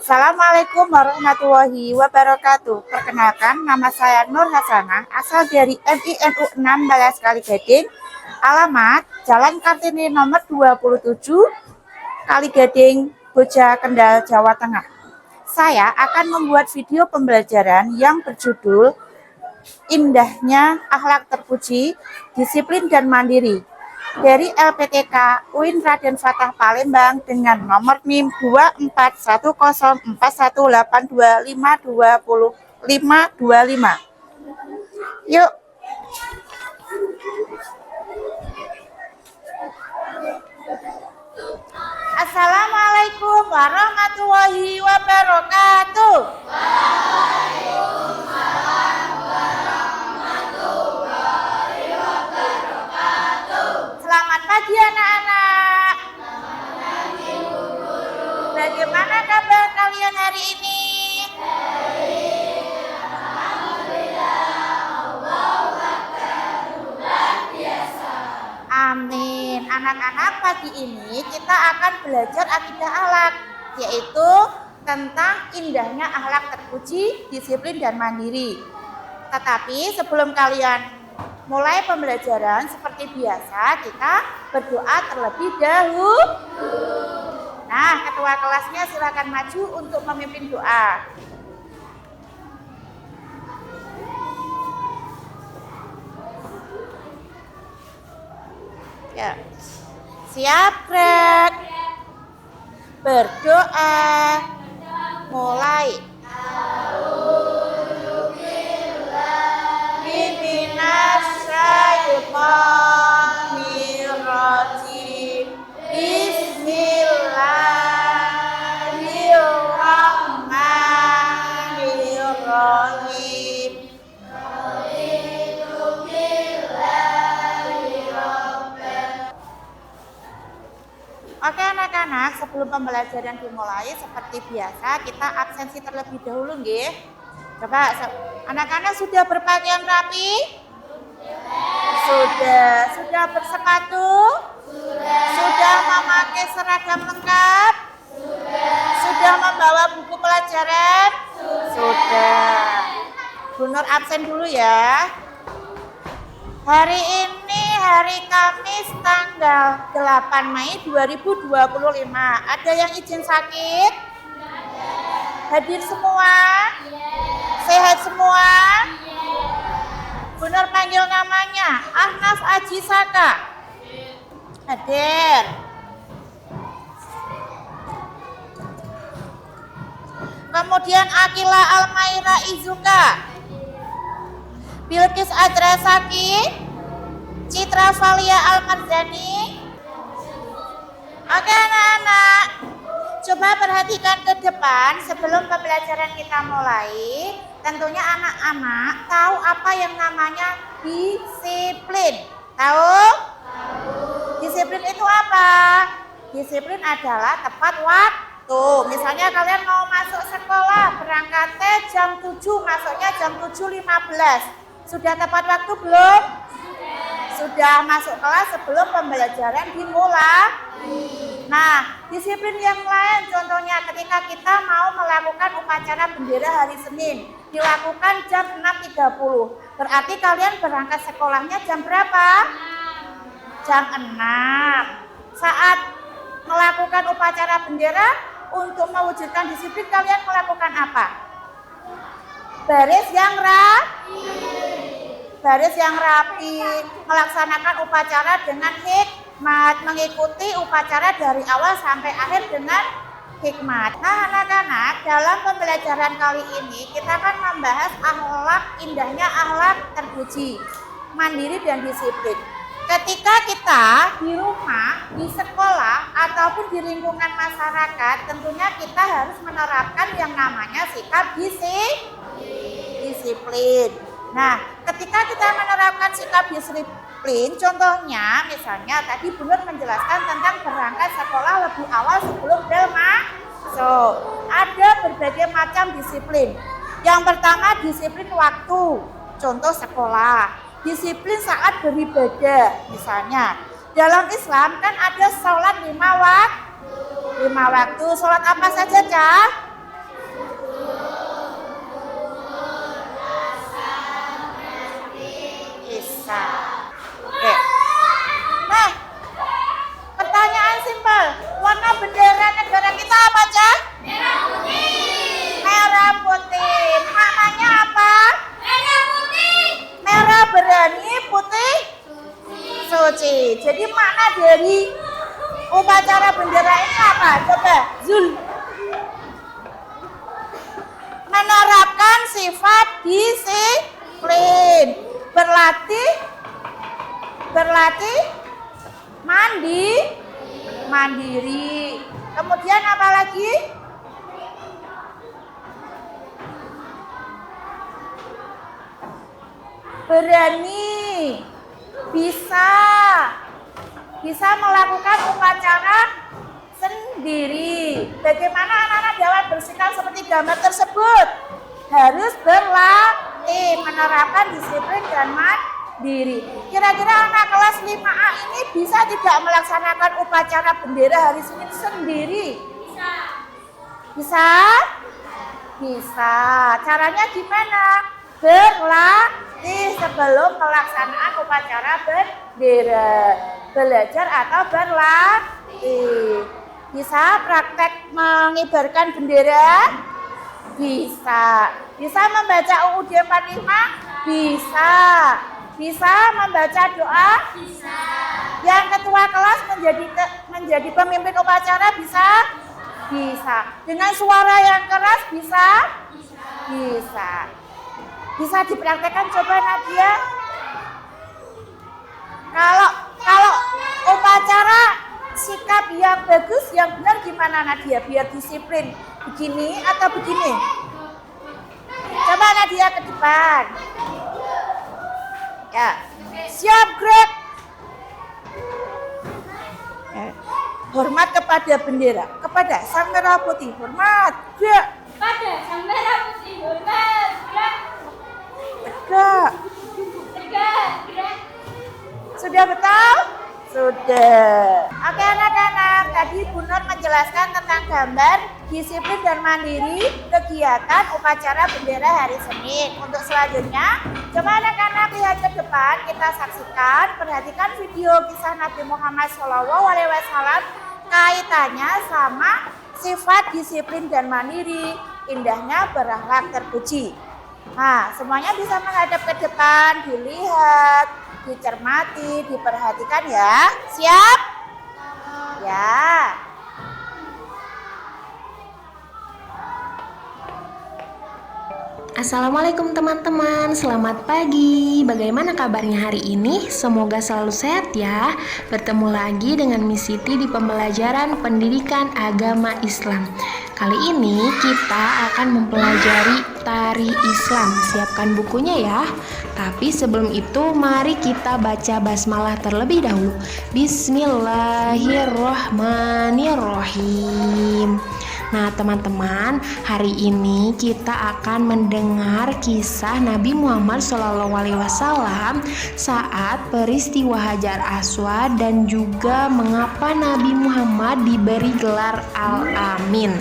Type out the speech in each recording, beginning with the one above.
Assalamualaikum warahmatullahi wabarakatuh. Perkenalkan, nama saya Nur Hasanah, asal dari MINU 16 Kaligading, alamat Jalan Kartini nomor 27, Kaligading, Boja Kendal, Jawa Tengah. Saya akan membuat video pembelajaran yang berjudul Indahnya Akhlak Terpuji, Disiplin dan Mandiri dari LPTK UIN Raden Fatah Palembang dengan nomor NIM 24104182525. Yuk. Assalamualaikum warahmatullahi wabarakatuh. Selamat pagi anak-anak. Bagaimana kabar kalian hari ini? Amin. Anak-anak, pagi ini kita akan belajar akidah akhlak, yaitu tentang indahnya akhlak terpuji, disiplin dan mandiri. Tetapi sebelum kalian mulai pembelajaran, seperti biasa kita berdoa terlebih dahulu. Nah, ketua kelasnya silakan maju untuk memimpin doa. Ya. Siap, Greg? Berdoa. Mulai. Bismillahirrahmanirrahim. Oke anak-anak, sebelum pembelajaran dimulai seperti biasa kita absensi terlebih dahulu nggih. Coba anak-anak sudah berpakaian rapi? Sudah bersepatu? Sudah memakai seragam lengkap? Sudah membawa buku pelajaran? Sudah. Bu Nur absen dulu ya. Hari ini hari Kamis tanggal 8 Mei 2025. Ada yang izin sakit? Hadir semua? Sehat semua? Benar panggil namanya Ahnaf Aji Saka. Hadir. Kemudian Akila Almaira Izuka, Bilkis Adrasaki, Citra Valia Almarzani. Oke anak-anak, coba perhatikan ke depan sebelum pembelajaran kita mulai. Tentunya anak-anak tahu apa yang namanya disiplin. Tahu? Disiplin itu apa? Disiplin adalah tepat waktu. Misalnya kalian mau masuk sekolah, berangkatnya jam 7, masuknya jam 7.15. Sudah tepat waktu belum? Sudah masuk kelas sebelum pembelajaran dimulai. Nah, disiplin yang lain contohnya ketika kita mau melakukan upacara bendera hari Senin, dilakukan jam 6.30. Berarti kalian berangkat sekolahnya jam berapa? Jam 6. Saat melakukan upacara bendera, untuk mewujudkan disiplin kalian melakukan apa? Baris yang rapi, melaksanakan upacara dengan hikmat, mengikuti upacara dari awal sampai akhir dengan hikmat. Nah anak-anak, dalam pembelajaran kali ini kita akan membahas indahnya akhlak terpuji, mandiri dan disiplin. Ketika kita di rumah, di sekolah, ataupun di lingkungan masyarakat, tentunya kita harus menerapkan yang namanya sikap disiplin. Nah, ketika kita menerapkan sikap disiplin, contohnya misalnya tadi Bu Nur menjelaskan tentang berangkat sekolah lebih awal sebelum bel masuk. Ada berbagai macam disiplin. Yang pertama disiplin waktu, contoh sekolah. Disiplin saat beribadah, misalnya dalam Islam kan ada sholat 5 waktu. Sholat apa saja, Cah? baca? Merah putih. Maknanya apa? Merah berani, putih suci. Jadi makna dari upacara bendera ini apa? Coba, Zul. Menerapkan sifat disiplin, berlatih mandiri. Kemudian apa lagi? Berani, bisa melakukan upacara sendiri. Bagaimana anak-anak dapat bersikap seperti gambar tersebut? Harus berlatih, menerapkan disiplin dan mandiri. Kira-kira anak kelas 5A ini bisa tidak melaksanakan upacara bendera hari Senin sendiri? Bisa? Bisa. Caranya gimana? Berlatih sebelum pelaksanaan upacara bendera. Belajar atau berlatih. Bisa praktek mengibarkan bendera? Bisa. Bisa membaca UUD 45? Bisa. Bisa membaca doa? Bisa. Yang ketua kelas menjadi pemimpin upacara bisa? Bisa. Dengan suara yang keras bisa? Bisa. Bisa dipraktekkan, coba Nadia. Kalau upacara sikap yang bagus, yang benar gimana Nadia? Biar disiplin. Begini atau begini? Coba Nadia ke depan. Ya. Siap, gerak. Hormat kepada bendera, kepada sang merah putih. Hormat. Gerak. Kepada sang merah putih. Hormat. Gerak. Tegak. Gerak. Sudah betul? Sudah. Oke anak-anak, tadi Bu Nur menjelaskan tentang gambar disiplin dan mandiri kegiatan upacara bendera hari Senin. Untuk selanjutnya, coba anak-anak lihat ke depan, kita saksikan, perhatikan video kisah Nabi Muhammad SAW kaitannya sama sifat disiplin dan mandiri, indahnya berakhlak terpuji. Nah, semuanya bisa menghadap ke depan, dilihat, dicermati, diperhatikan ya. Siap? Ya. Assalamualaikum teman-teman, selamat pagi. Bagaimana kabarnya hari ini? Semoga selalu sehat ya. Bertemu lagi dengan Miss Siti di pembelajaran pendidikan agama Islam. Kali ini kita akan mempelajari tari Islam. Siapkan bukunya ya. Tapi sebelum itu mari kita baca basmalah terlebih dahulu. Bismillahirrahmanirrahim. Nah teman-teman, hari ini kita akan mendengar kisah Nabi Muhammad SAW saat peristiwa Hajar Aswad dan juga mengapa Nabi Muhammad diberi gelar Al-Amin.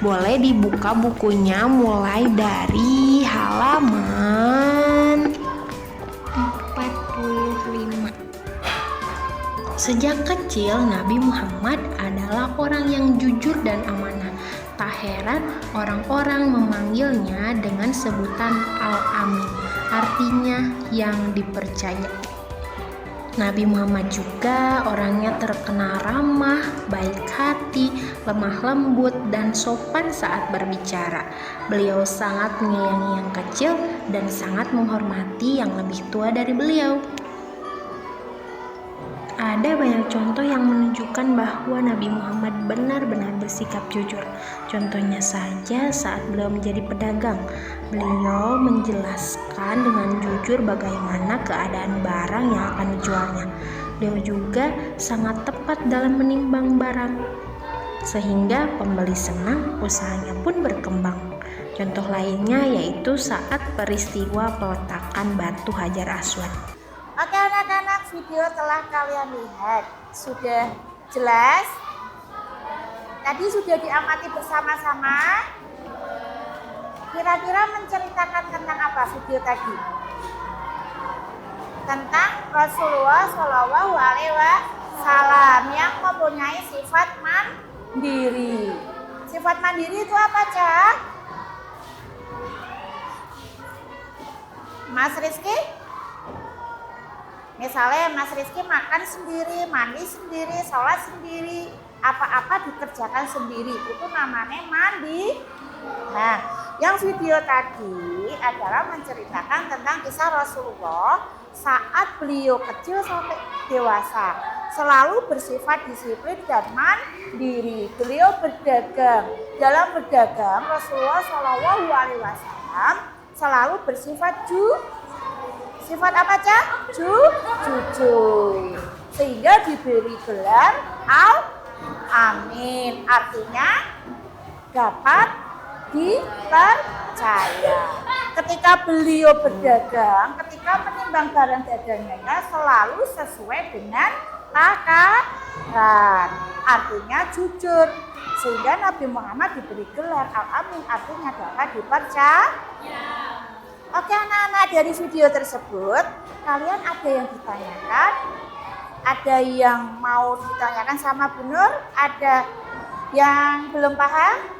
Boleh dibuka bukunya mulai dari halaman 45. Sejak kecil Nabi Muhammad adalah orang yang jujur dan amanah. Tak heran orang-orang memanggilnya dengan sebutan Al-Amin, artinya yang dipercaya. Nabi Muhammad juga orangnya terkenal ramah, baik hati, lemah lembut, dan sopan saat berbicara. Beliau sangat menyayangi yang kecil dan sangat menghormati yang lebih tua dari beliau. Ada banyak contoh yang menunjukkan bahwa Nabi Muhammad benar-benar bersikap jujur. Contohnya saja saat beliau menjadi pedagang, beliau menjelaskan dengan jujur bagaimana keadaan barang yang akan dijualnya. Beliau juga sangat tepat dalam menimbang barang, sehingga pembeli senang, usahanya pun berkembang. Contoh lainnya yaitu saat peristiwa peletakan batu Hajar Aswad. Oke anak-anak, video telah kalian lihat. Sudah jelas? Tadi sudah diamati bersama-sama. Kira-kira menceritakan tentang apa video tadi? Tentang Rasulullah SAW yang mempunyai sifat mandiri. Sifat mandiri itu apa, Cak? Mas Rizky? Misalnya Mas Rizky makan sendiri, mandi sendiri, sholat sendiri, apa-apa dikerjakan sendiri, itu namanya mandi. Nah, yang video tadi adalah menceritakan tentang kisah Rasulullah saat beliau kecil sampai dewasa, selalu bersifat disiplin dan mandiri. Beliau berdagang. Dalam berdagang, Rasulullah Shallallahu Alaihi Wasallam selalu bersifat sifat apa, Cak? Jujur. Sehingga diberi gelar Al-Amin. Artinya dapat dipercaya. Ketika beliau berdagang, ketika menimbang barang dagangnya selalu sesuai dengan takaran. Artinya jujur. Sehingga Nabi Muhammad diberi gelar Al-Amin, artinya dapat dipercaya. Oke anak-anak, dari video tersebut kalian ada yang ditanyakan? Ada yang mau ditanyakan sama Bu Nur? Ada yang belum paham?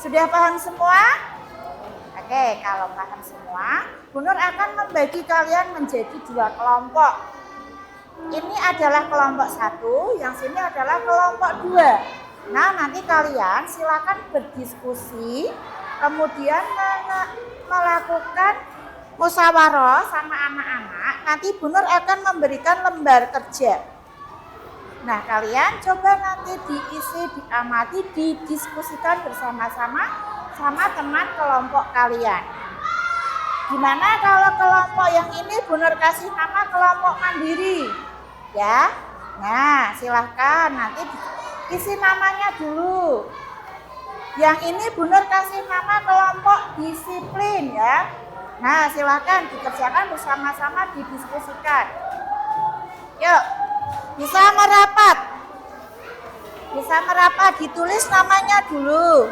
Sudah paham semua? Oke, kalau paham semua, Bu Nur akan membagi kalian menjadi 2 kelompok. Ini adalah kelompok 1, yang sini adalah kelompok 2. Nah, nanti kalian silakan berdiskusi, kemudian melakukan musyawarah sama anak-anak. Nanti Bu Nur akan memberikan lembar kerja. Nah, kalian coba nanti diisi, diamati, didiskusikan bersama-sama sama teman kelompok kalian. Gimana kalau kelompok yang ini Bu Nur kasih nama kelompok mandiri? Ya. Nah, silahkan nanti isi namanya dulu. Yang ini Bu Nur kasih nama kelompok disiplin ya. Nah, silakan dikerjakan bersama-sama, didiskusikan. Yuk, bisa merapat. Bisa merapat, ditulis namanya dulu.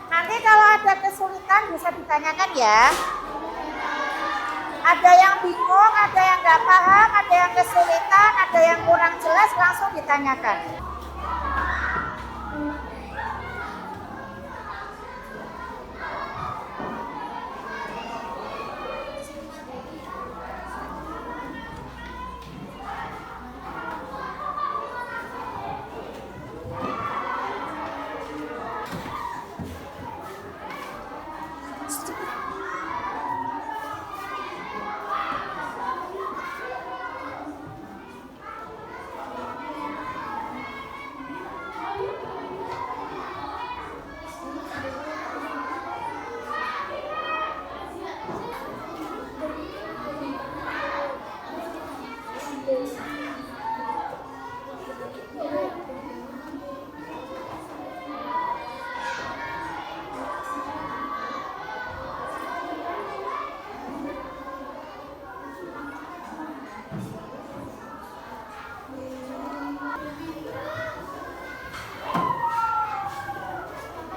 Nanti kalau ada kesulitan bisa ditanyakan ya. Ada yang bingung, ada yang nggak paham, ada yang kesulitan, ada yang kurang jelas, langsung ditanyakan.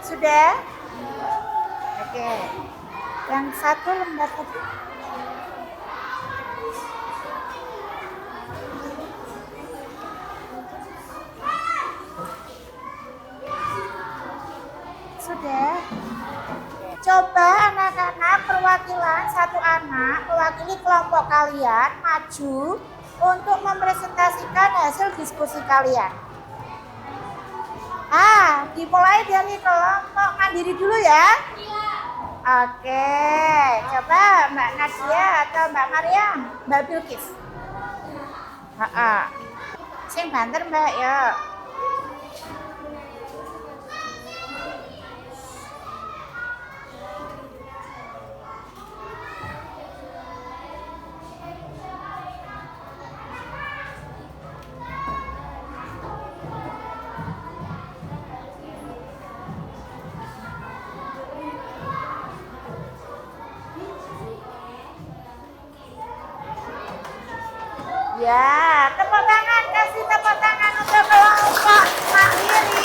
Sudah? Oke. Yang satu lembar tadi. Sudah? Coba anak-anak perwakilan satu anak mewakili kelompok kalian maju untuk mempresentasikan hasil diskusi kalian. Dimulai dari kelompok mandiri dulu ya. Iya. Oke, coba Mbak Nadia atau Mbak Mariam, Mbak Bilkis. Sing banter Mbak ya. Ya, tepuk tangan, kasih tepuk tangan untuk kelompok mandiri.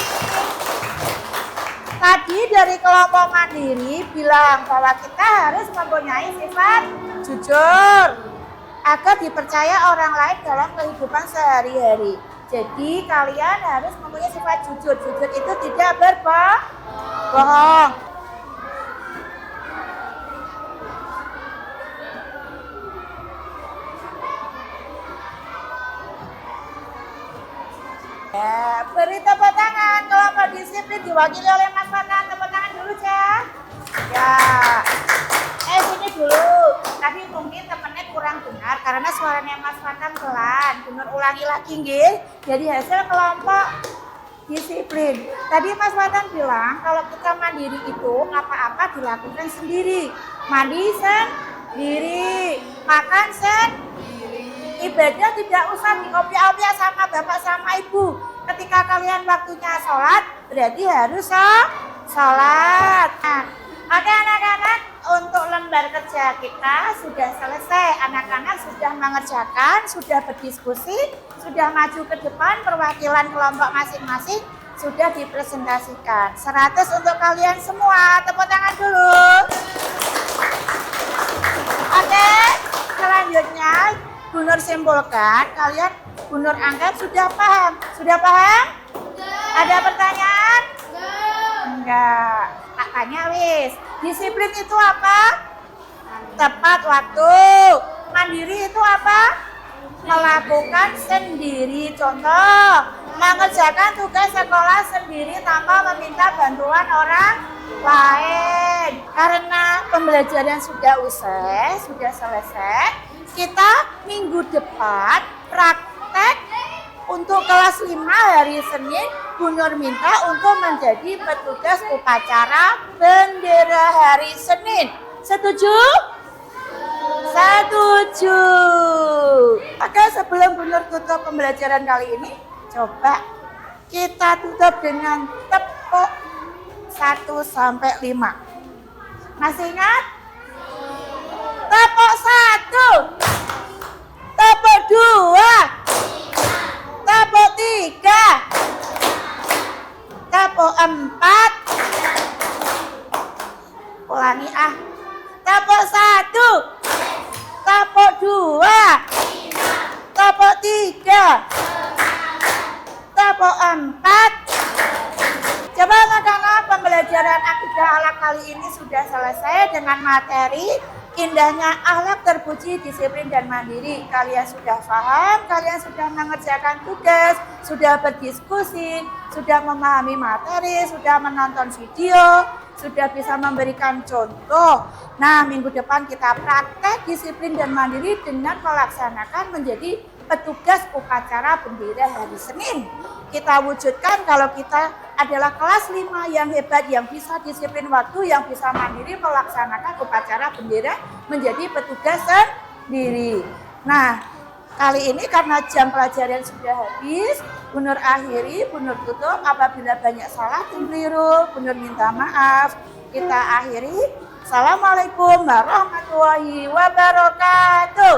Tadi dari kelompok mandiri bilang bahwa kita harus mempunyai sifat jujur agar dipercaya orang lain dalam kehidupan sehari-hari. Jadi kalian harus mempunyai sifat jujur. Jujur itu tidak berbohong. Ya, beri tepuk tangan. Kelompok disiplin diwakili oleh Mas Fatan. Tepuk tangan dulu, ya. Ya. Sini dulu. Tadi mungkin temennya kurang dengar karena suaranya Mas Fatan pelan. Bener ulangi lagi, nggih. Jadi hasil kelompok disiplin. Tadi Mas Fatan bilang kalau kita mandiri itu apa-apa dilakukan sendiri. Mandi sendiri, makan sendiri. Ibadah tidak usah diopiak-opiak sama bapak sama ibu. Ketika kalian waktunya sholat, berarti harus sholat. Nah, oke anak-anak, untuk lembar kerja kita sudah selesai. Anak-anak sudah mengerjakan, sudah berdiskusi, sudah maju ke depan, perwakilan kelompok masing-masing sudah dipresentasikan. 100 untuk kalian semua. Tepuk tangan dulu. Oke, selanjutnya Bu Nur simpulkan, kalian Bu Nur anggap sudah paham. Sudah paham? Ada pertanyaan? Enggak. Tak tanya wis. Disiplin itu apa? Tepat waktu. Mandiri itu apa? Melakukan sendiri. Contoh, mengerjakan tugas sekolah sendiri tanpa meminta bantuan orang lain. Karena pembelajaran sudah usai, sudah selesai, kita minggu depan praktek untuk kelas 5 hari Senin. Bu Nur minta untuk menjadi petugas upacara bendera hari Senin. Setuju? Setuju. Oke, sebelum Bu Nur tutup pembelajaran kali ini, coba kita tutup dengan tepuk 1 sampai 5. Masih ingat? Tepuk 1, tepuk 2, tepuk 3, tepuk 4. Ulangi tepuk 1, tepuk 2, tepuk 3, tepuk 4. Coba anak-anak, pembelajaran akidah akhlak kali ini sudah selesai dengan materi indahnya akhlak terpuji, disiplin dan mandiri. Kalian sudah paham, kalian sudah mengerjakan tugas, sudah berdiskusi, sudah memahami materi, sudah menonton video, sudah bisa memberikan contoh. Nah, minggu depan kita praktek disiplin dan mandiri dengan melaksanakan menjadi petugas upacara bendera hari Senin. Kita wujudkan kalau kita adalah kelas 5 yang hebat, yang bisa disiplin waktu, yang bisa mandiri melaksanakan upacara bendera menjadi petugas sendiri. Nah, kali ini karena jam pelajaran sudah habis, Bu Nur akhiri, Bu Nur tutup. Apabila banyak salah dan keliru, Bu Nur minta maaf. Kita akhiri. Assalamualaikum warahmatullahi wabarakatuh.